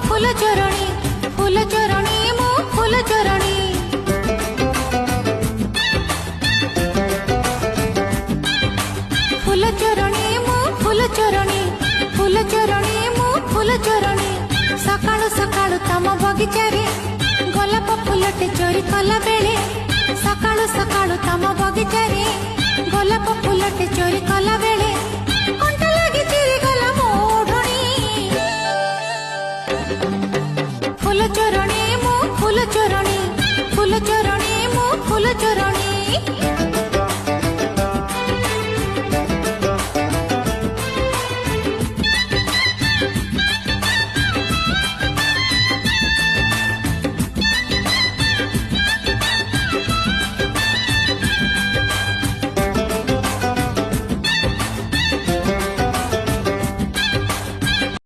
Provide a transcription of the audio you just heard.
फूल चोरणी मो फूल चोरणी फूल चोरणी मो फूल चोरणी मो फूल चोरणी सकाळु सकाळु तम बगीचारे गोलाप फूलटे चोरी कला बेले सकाळु सकाळु तम बगीचारे गोलाप फूलटे चोरी कला बेले